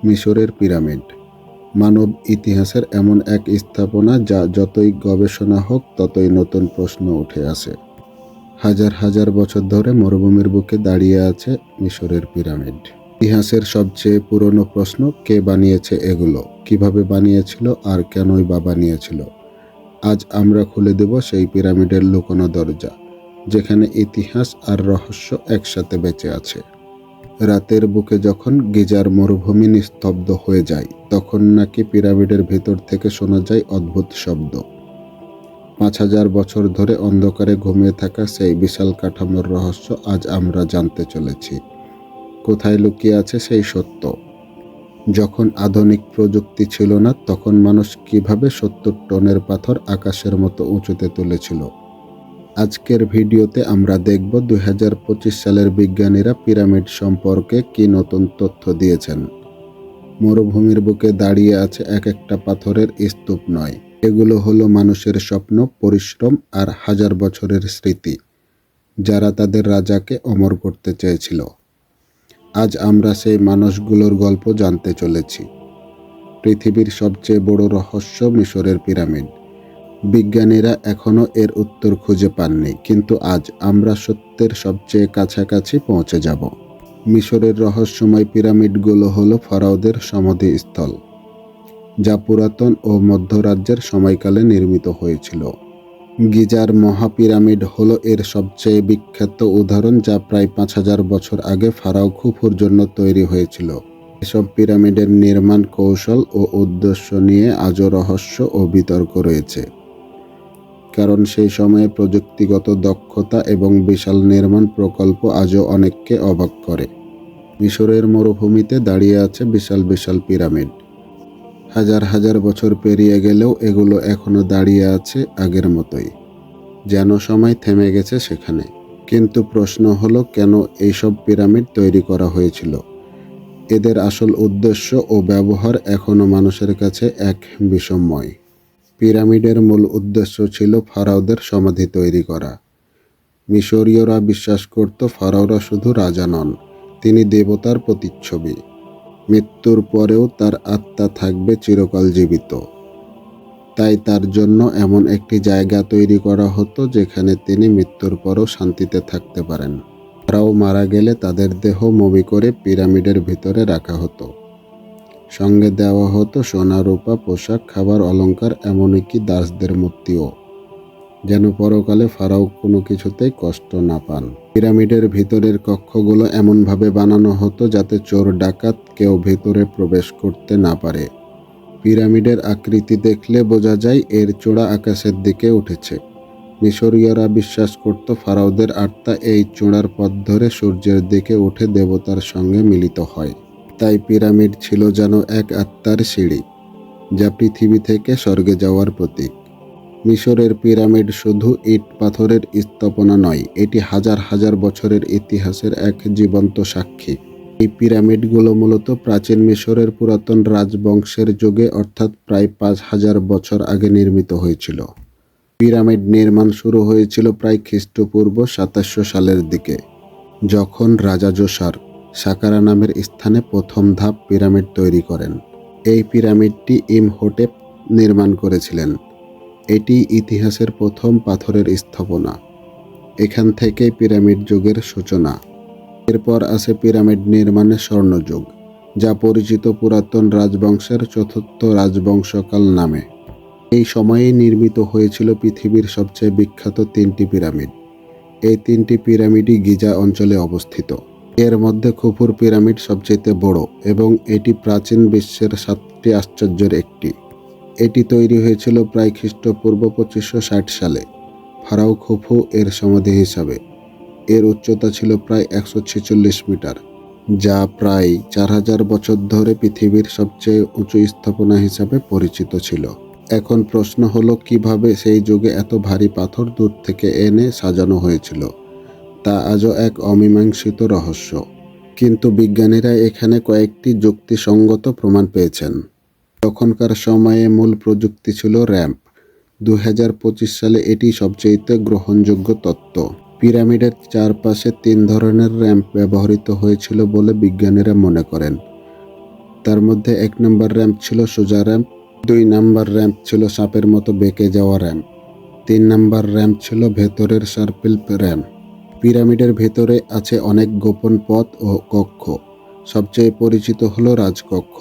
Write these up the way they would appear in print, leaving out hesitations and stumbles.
মিশরের পিরামিড মানব ইতিহাসের এমন এক স্থাপনা যা যতই গবেষণা হোক ততই নতুন প্রশ্ন উঠে আসে। হাজার হাজার বছর ধরে মরুভূমির বুকে দাঁড়িয়ে আছে মিশরের পিরামিড। ইতিহাসের সবচেয়ে পুরনো প্রশ্ন, কে বানিয়েছে এগুলো, কিভাবে বানিয়েছিল আর কেনই বা বানিয়েছিল। আজ আমরা খুলে দেব সেই পিরামিডের লুকোনো দরজা, যেখানে ইতিহাস আর রহস্য একসাথে বেঁচে আছে। রাতের বুকে যখন গিজার মরুভূমি নিস্তব্ধ হয়ে যায়, তখন নাকি পিরামিডের ভেতর থেকে শোনা যায় অদ্ভুত শব্দ। ৫,০০০ বছর ধরে অন্ধকারে ঘুমিয়ে থাকা সেই বিশাল কাঠামোর রহস্য আজ আমরা জানতে চলেছি। কোথায় লুকিয়ে আছে সেই সত্য? যখন আধুনিক প্রযুক্তি ছিল না, তখন মানুষ কিভাবে ৭০ টনের পাথর আকাশের মতো উঁচুতে তুলেছিল? আজকের ভিডিওতে আমরা দেখব ২০২৫ সালের বিজ্ঞানীরা পিরামিড সম্পর্কে কি নতুন তথ্য দিয়েছেন। মরুভূমির বুকে দাঁড়িয়ে আছে এক একটা পাথরের স্তূপ নয়, এগুলো হলো মানুষের স্বপ্ন, পরিশ্রম আর হাজার বছরের স্মৃতি, যারা তাদের রাজাকে অমর করতে চেয়েছিল। আজ আমরা সেই মানুষগুলোর গল্প জানতে চলেছি। পৃথিবীর সবচেয়ে বড় রহস্য মিশরের পিরামিড। বিজ্ঞানীরা এখনও এর উত্তর খুঁজে পাননি, কিন্তু আজ আমরা সত্যের সবচেয়ে কাছাকাছি পৌঁছে যাব। মিশরের রহস্যময় পিরামিডগুলো হলো ফারাওদের সমাধিস্থল, যা পুরাতন ও মধ্যরাজ্যের সময়কালে নির্মিত হয়েছিল। গিজার মহাপিরামিড হলো এর সবচেয়ে বিখ্যাত উদাহরণ, যা প্রায় ৫,০০০ বছর আগে ফারাও খুফুর জন্য তৈরি হয়েছিল। এসব পিরামিডের নির্মাণ কৌশল ও উদ্দেশ্য নিয়ে আজও রহস্য ও বিতর্ক রয়েছে, কারণ সেই সময়ে প্রযুক্তিগত দক্ষতা এবং বিশাল নির্মাণ প্রকল্প আজও অনেককে অবাক করে। মিশরের মরুভূমিতে দাঁড়িয়ে আছে বিশাল বিশাল পিরামিড। হাজার হাজার বছর পেরিয়ে গেলেও এগুলো এখনো দাঁড়িয়ে আছে আগের মতোই, যেন সময় থেমে গেছে সেখানে। কিন্তু প্রশ্ন হলো, কেন এইসব পিরামিড তৈরি করা হয়েছিল? এদের আসল উদ্দেশ্য ও ব্যবহার এখনো মানুষের কাছে এক বিস্ময়। পিরামিডের মূল উদ্দেশ্য ছিল ফারাওদের সমাধি তৈরি করা। মিশরীয়রা বিশ্বাস করত ফারাওরা শুধু রাজা নন, তিনি দেবতার প্রতিচ্ছবি। মৃত্যুর পরেও তার আত্মা থাকবে চিরকাল জীবিত। তাই তার জন্য এমন একটি জায়গা তৈরি করা হতো যেখানে তিনি মৃত্যুর পরও শান্তিতে থাকতে পারেন। ফারাও মারা গেলে তাদের দেহ মমি করে পিরামিডের ভিতরে রাখা হতো। সঙ্গে দেওয়া হতো সোনা, রূপা, পোশাক, খাবার, অলংকার, এমনকি দাসদের মূর্তিও, যেন পরকালে ফারাও কোনো কিছুতেই কষ্ট না পান। পিরামিডের ভিতরের কক্ষগুলো এমনভাবে বানানো হতো যাতে চোর ডাকাত কেউ ভেতরে প্রবেশ করতে না পারে। পিরামিডের আকৃতি দেখলে বোঝা যায় এর চূড়া আকাশের দিকে উঠেছে। মিশরীয়রা বিশ্বাস করত ফারাওদের আত্মা এই চূড়ার পথ ধরে সূর্যের দিকে উঠে দেবতার সঙ্গে মিলিত হয়। তাই পিরামিড ছিল যেন এক আত্মার সিঁড়ি, যা পৃথিবী থেকে স্বর্গে যাওয়ার প্রতীক। মিশরের পিরামিড শুধু ইট পাথরের স্থাপনা নয়, এটি হাজার হাজার বছরের ইতিহাসের এক জীবন্ত সাক্ষী। এই পিরামিডগুলো মূলত প্রাচীন মিশরের পুরাতন রাজবংশের যুগে, অর্থাৎ প্রায় ৫,০০০ বছর আগে নির্মিত হয়েছিল। পিরামিড নির্মাণ শুরু হয়েছিল প্রায় খ্রিস্টপূর্ব ২৭০০ সালের দিকে, যখন রাজা জোসার সাকারা নামের স্থানে প্রথম ধাপ পিরামিড তৈরি করেন। এই পিরামিডটি ইমহোটেপ নির্মাণ করেছিলেন। এটি ইতিহাসের প্রথম পাথরের স্থাপনা। এখান থেকেই পিরামিড যুগের সূচনা। এরপর আসে পিরামিড নির্মাণের স্বর্ণযুগ, যা পরিচিত পুরাতন রাজবংশের চতুর্থ রাজবংশকাল নামে। এই সময়েই নির্মিত হয়েছিল পৃথিবীর সবচেয়ে বিখ্যাত ৩টি পিরামিড। এই ৩টি পিরামিডই গিজা অঞ্চলে অবস্থিত। এর মধ্যে খুফুর পিরামিড সবচেয়ে বড় এবং এটি প্রাচীন বিশ্বের ৭টি আশ্চর্যের একটি। এটি তৈরি হয়েছিল প্রায় খ্রিস্টপূর্ব ২৫৬০ সালে ফারাও খুফু এর সমাধি হিসাবে। এর উচ্চতা ছিল প্রায় ১৪৬ মিটার, যা প্রায় ৪,০০০ বছর ধরে পৃথিবীর সবচেয়ে উঁচু স্থাপনা হিসাবে পরিচিত ছিল। এখন প্রশ্ন হলো, কিভাবে সেই যুগে এত ভারী পাথর দূর থেকে এনে সাজানো হয়েছিল? তা আজও এক অমীমাংসিত রহস্য। কিন্তু বিজ্ঞানীরা এখানে কয়েকটি যুক্তিসঙ্গত প্রমাণ পেয়েছেন। তখনকার সময়ে মূল প্রযুক্তি ছিল র্যাম্প। ২০২৫ সালে এটি সবচেয়ে গ্রহণযোগ্য তত্ত্ব। পিরামিডের চারপাশে ৩ ধরনের র্যাম্প ব্যবহৃত হয়েছিল বলে বিজ্ঞানীরা মনে করেন। তার মধ্যে 1 নম্বর র্যাম্প ছিল সোজা র্যাম্প, 2 নম্বর র্যাম্প ছিল সাপের মতো বেঁকে যাওয়া র্যাম্প, 3 নম্বর র্যাম্প ছিল ভেতরের সার্কেল র্যাম্প। পিরামিডের ভেতরে আছে অনেক গোপন পথ ও কক্ষ। সবচেয়ে পরিচিত হলো রাজকক্ষ,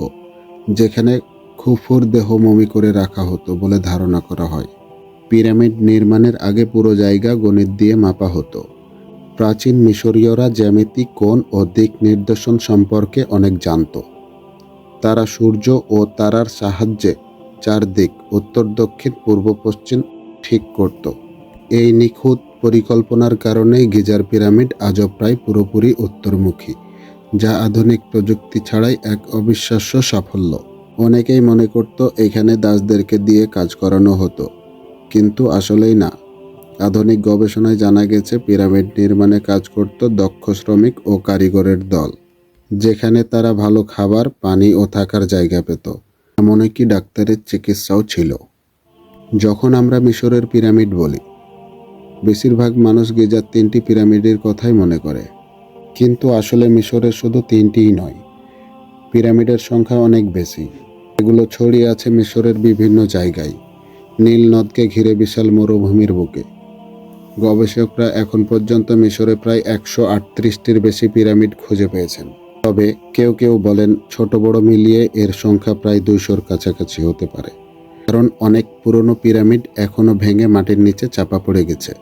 যেখানে খুফুর দেহ মমি করে রাখা হতো বলে ধারণা করা হয়। পিরামিড নির্মাণের আগে পুরো জায়গা গণিত দিয়ে মাপা হতো। প্রাচীন মিশরীয়রা জ্যামিতি, কোণ ও দিক নির্দেশন সম্পর্কে অনেক জানত। তারা সূর্য ও তারার সাহায্যে চারদিক উত্তর, দক্ষিণ, পূর্ব, পশ্চিম ঠিক করত। এই নিখুঁত পরিকল্পনার কারণেই গিজার পিরামিড আজও প্রায় পুরোপুরি উত্তরমুখী, যা আধুনিক প্রযুক্তি ছাড়াই এক অবিশ্বাস্য সাফল্য। অনেকেই মনে করত এখানে দাসদেরকে দিয়ে কাজ করানো হতো, কিন্তু আসলেই না। আধুনিক গবেষণায় জানা গেছে পিরামিড নির্মাণে কাজ করত দক্ষ শ্রমিক ও কারিগরের দল, যেখানে তারা ভালো খাবার, পানি ও থাকার জায়গা পেত। এমনকি ডাক্তারের চিকিৎসাও ছিল। যখন আমরা মিশরের পিরামিড বলি, বেশিরভাগ মানুষ গিজার 3টি পিরামিডের কথাই মনে করে, কিন্তু আসলে মিশরের শুধু 3টিই নয়, পিরামিডের সংখ্যা অনেক বেশি। এগুলো ছড়িয়ে আছে মিশরের বিভিন্ন জায়গায়, নীল নদকে ঘিরে বিশাল মরুভূমির বুকে। গবেষকরা এখন পর্যন্ত মিশরে প্রায় 138টির বেশি পিরামিড খুঁজে পেয়েছেন। তবে কেউ কেউ বলেন ছোট বড় মিলিয়ে এর সংখ্যা প্রায় 200-র কাছাকাছি হতে পারে, কারণ অনেক পুরনো পিরামিড এখনও ভেঙে মাটির নিচে চাপা পড়ে গেছে।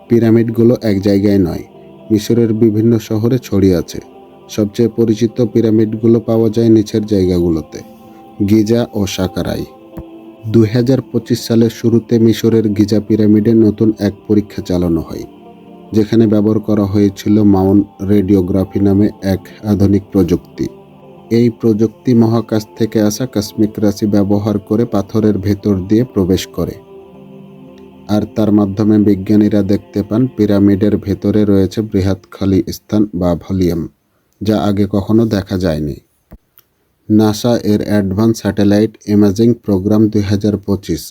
পিরামিডগুলো এক জায়গায় নয়, মিশরের বিভিন্ন শহরে ছড়িয়ে আছে। সবচেয়ে পরিচিত পিরামিডগুলো পাওয়া যায় নিচের জায়গাগুলোতে: গিজা ও সাকারাই। 2025 সালের শুরুতে মিশরের গিজা পিরামিডে নতুন এক পরীক্ষা চালানো হয়, যেখানে ব্যবহার করা হয়েছিল মাউন্ট রেডিওগ্রাফি নামে এক আধুনিক প্রযুক্তি। এই প্রযুক্তি মহাকাশ থেকে আসা কসমিক রাশি ব্যবহার করে পাথরের ভেতর দিয়ে প্রবেশ করে, আর তার মাধ্যমে বিজ্ঞানীরা দেখতে পান পিরামিডের ভেতরে রয়েছে বৃহৎ খালি স্থান বা ভলিউম, যা আগে কখনো দেখা যায়নি। নাসা এর অ্যাডভান্স স্যাটেলাইট ইমেজিং প্রোগ্রাম 2025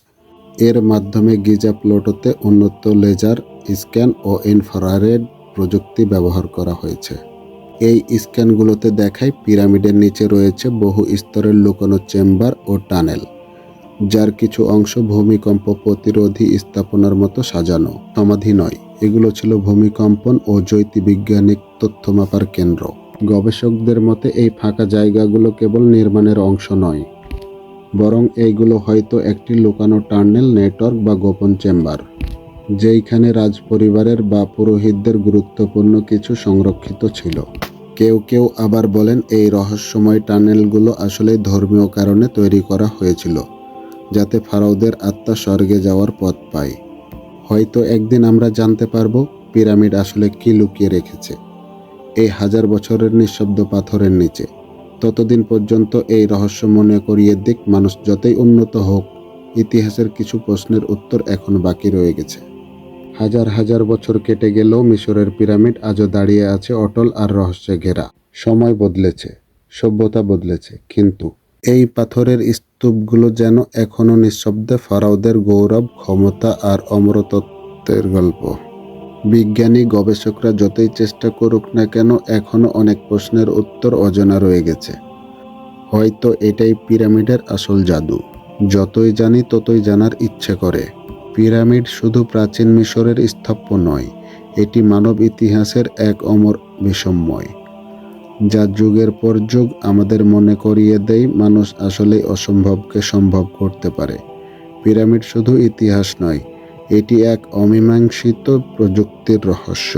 এর মাধ্যমে গিজা প্লুটোতে উন্নত লেজার স্ক্যান ও ইনফ্রারেড প্রযুক্তি ব্যবহার করা হয়েছে। এই স্ক্যানগুলোতে দেখায় পিরামিডের নিচে রয়েছে বহু স্তরের লুকানো চেম্বার ও টানেল, যার কিছু অংশ ভূমিকম্প প্রতিরোধী স্থাপনার মতো সাজানো। সমাধি নয়, এগুলো ছিল ভূমিকম্পন ও জ্যোতির্বৈজ্ঞানিক তথ্য মাপার কেন্দ্র। গবেষকদের মতে এই ফাঁকা জায়গাগুলো কেবল নির্মাণের অংশ নয়, বরং এইগুলো হয়তো একটি লুকানো টানেল নেটওয়ার্ক বা গোপন চেম্বার, যেইখানে রাজপরিবারের বা পুরোহিতদের গুরুত্বপূর্ণ কিছু সংরক্ষিত ছিল। কেউ কেউ আবার বলেন এই রহস্যময় টানেলগুলো আসলে ধর্মীয় কারণে তৈরি করা হয়েছিল, যাতে ফারাওদের আত্মা স্বর্গে যাওয়ার পথ পায়। হয়তো একদিন আমরা জানতে পারবো পিরামিড আসলে কি লুকিয়ে রেখেছে এই 1000 বছরের নিঃশব্দ পাথরের নিচে। ততদিন পর্যন্ত এই রহস্য মনে করিয়ে দিক মানুষ যতই উন্নত হোক, ইতিহাসের কিছু প্রশ্নের উত্তর এখনো বাকি রয়ে গেছে। হাজার হাজার বছর কেটে গেলেও মিশরের পিরামিড আজও দাঁড়িয়ে আছে অটল আর রহস্যে ঘেরা। সময় বদলেছে, সভ্যতা বদলেছে, কিন্তু এই পাথরের স্তূপগুলো যেন এখনো নিঃশব্দে ফারাওদের গৌরব, ক্ষমতা আর অমরত্বের গল্প। বিজ্ঞানী গবেষকরা যতই চেষ্টা করুক না কেন, এখনো অনেক প্রশ্নের উত্তর অজানা রয়ে গেছে। হয়তো এটাই পিরামিডের আসল জাদু। যতই জানি ততই জানার ইচ্ছে করে। পিরামিড শুধু প্রাচীন মিশরের স্থাপত্য নয়, এটি মানব ইতিহাসের এক অমর বিস্ময়, যা যুগের পর যুগ আমাদের মনে করিয়ে দেয় মানুষ আসলেই অসম্ভবকে সম্ভব করতে পারে। পিরামিড শুধু ইতিহাস নয়, এটি এক অমীমাংসিত প্রযুক্তির রহস্য।